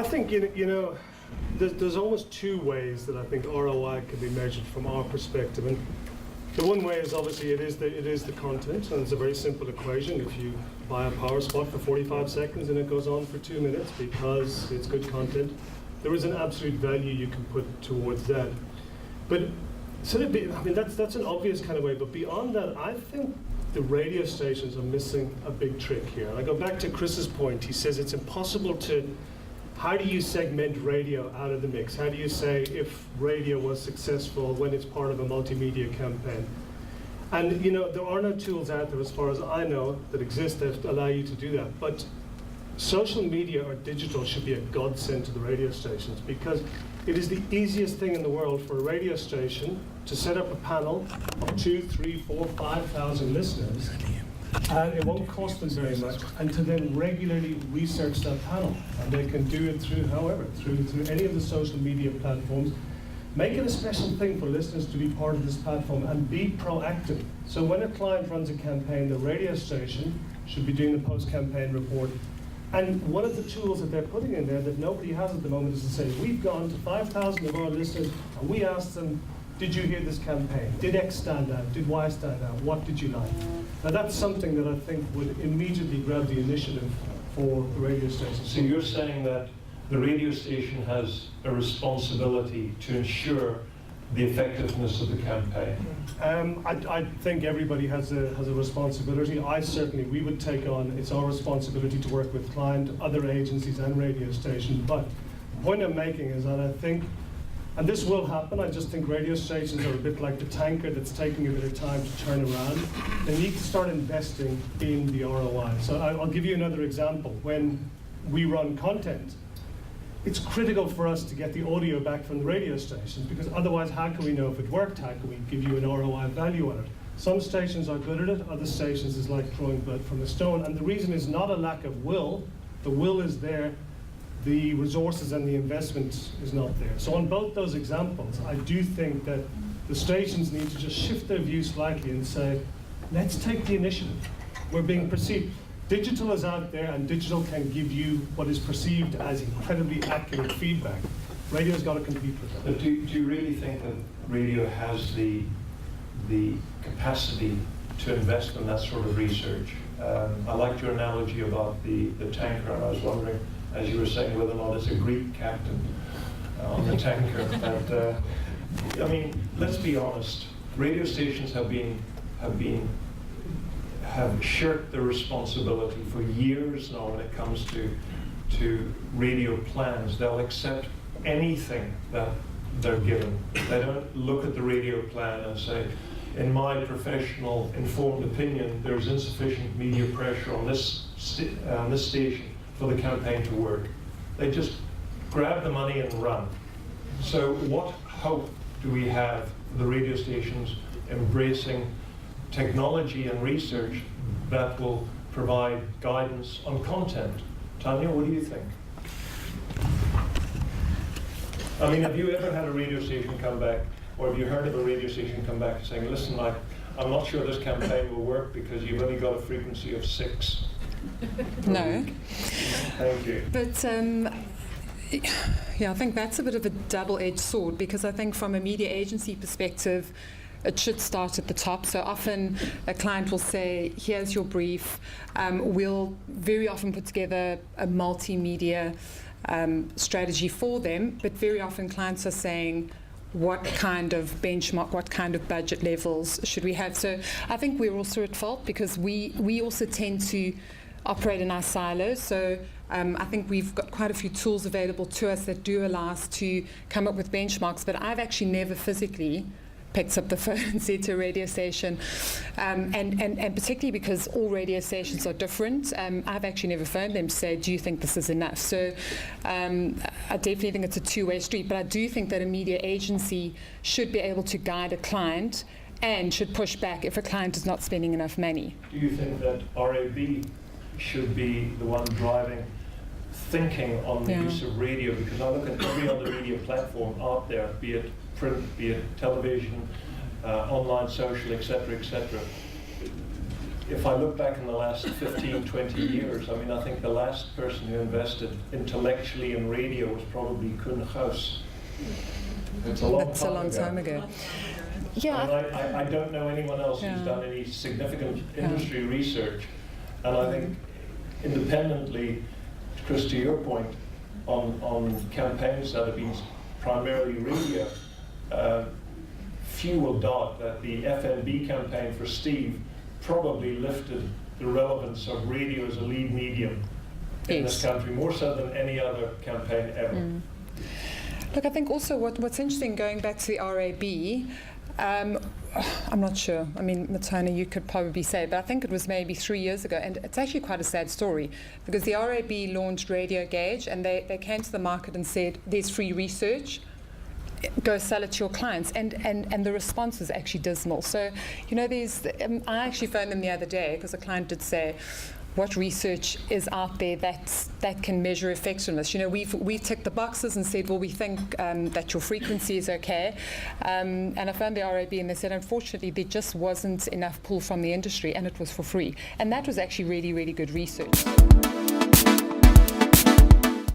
think, there's almost two ways that I think ROI can be measured from our perspective. And the one way is obviously it is the content, and it's a very simple equation. If you buy a power spot for 45 seconds and it goes on for 2 minutes because it's good content, there is an absolute value you can put towards that. But that's an obvious kind of way, but beyond that, I think the radio stations are missing a big trick here. And I go back to Chris's point. He says it's impossible to, how do you segment radio out of the mix? How do you say if radio was successful when it's part of a multimedia campaign? And there are no tools out there, as far as I know, that exist that allow you to do that. But social media or digital should be a godsend to the radio stations, because it is the easiest thing in the world for a radio station to set up a panel of 2, 3, 4, 5,000 listeners, and it won't cost them very much, and to then regularly research that panel. And they can do it through any of the social media platforms. Make it a special thing for listeners to be part of this platform and be proactive. So when a client runs a campaign, the radio station should be doing the post-campaign report. And one of the tools that they're putting in there that nobody has at the moment is to say, we've gone to 5,000 of our listeners and we asked them, did you hear this campaign? Did X stand out? Did Y stand out? What did you like? Now that's something that I think would immediately grab the initiative for the radio station. So you're saying that the radio station has a responsibility to ensure the effectiveness of the campaign? I think everybody has a responsibility. We would take on, it's our responsibility to work with client, other agencies and radio stations. But the point I'm making is that I think, and this will happen, I just think radio stations are a bit like the tanker that's taking a bit of time to turn around. They need to start investing in the ROI. So I'll give you another example. When we run content, it's critical for us to get the audio back from the radio stations, because otherwise how can we know if it worked? How can we give you an ROI value on it? Some stations are good at it, other stations is like throwing blood from a stone, and the reason is not a lack of will. The will is there, the resources and the investment is not there. So on both those examples, I do think that the stations need to just shift their view slightly and say, let's take the initiative. We're being perceived. Digital is out there, and digital can give you what is perceived as incredibly accurate feedback. Radio's got to compete with that. But do you really think that radio has the capacity to invest in that sort of research? I liked your analogy about the tanker, and I was wondering, as you were saying, whether or not it's a Greek captain on the tanker. And let's be honest. Radio stations have shirked their responsibility for years now when it comes to radio plans. They'll accept anything that they're given. They don't look at the radio plan and say, in my professional informed opinion, there's insufficient media pressure on this station for the campaign to work. They just grab the money and run. So what hope do we have for the radio stations embracing technology and research that will provide guidance on content? Tanya, what do you think? Have you ever had a radio station come back, or have you heard of a radio station come back saying, listen, I'm not sure this campaign will work because you've only got a frequency of 6? No. Thank you. But I think that's a bit of a double-edged sword, because I think from a media agency perspective, it should start at the top. So often a client will say, here's your brief. We'll very often put together a multimedia strategy for them, but very often clients are saying, what kind of benchmark, what kind of budget levels should we have? So I think we're also at fault, because we also tend to operate in our silos. So I think we've got quite a few tools available to us that do allow us to come up with benchmarks, but I've actually never physically picked up the phone and said to a radio station, and particularly because all radio stations are different, I've actually never phoned them to say, do you think this is enough? So I definitely think it's a two-way street, but I do think that a media agency should be able to guide a client and should push back if a client is not spending enough money. Do you think that RAB should be the one driving thinking on the use of radio? Because I look at every other media platform out there, be it print, be it television, online, social, etc., etc. if I look back in the last 15, 20 years, I mean, I think the last person who invested intellectually in radio was probably Koen Gauss. It's a long time ago. Yeah. And I don't know anyone else who's done any significant industry research. And I think independently, Chris, to your point, on campaigns that have been primarily radio, few will doubt that the FNB campaign for Steve probably lifted the relevance of radio as a lead medium in this country, more so than any other campaign ever. Look, I think also what's interesting, going back to the RAB, I'm not sure. I mean, Matona, you could probably say, but I think it was maybe 3 years ago, and it's actually quite a sad story, because the RAB launched Radio Gauge, and they came to the market and said, there's free research, go sell it to your clients, and the response was actually dismal. So, you know, I actually phoned them the other day, because a client did say, what research is out there that can measure effectiveness? You know, we've ticked the boxes and said, well, we think that your frequency is okay. And I found the RAB, and they said, unfortunately, there just wasn't enough pull from the industry, and it was for free. And that was actually really, really good research.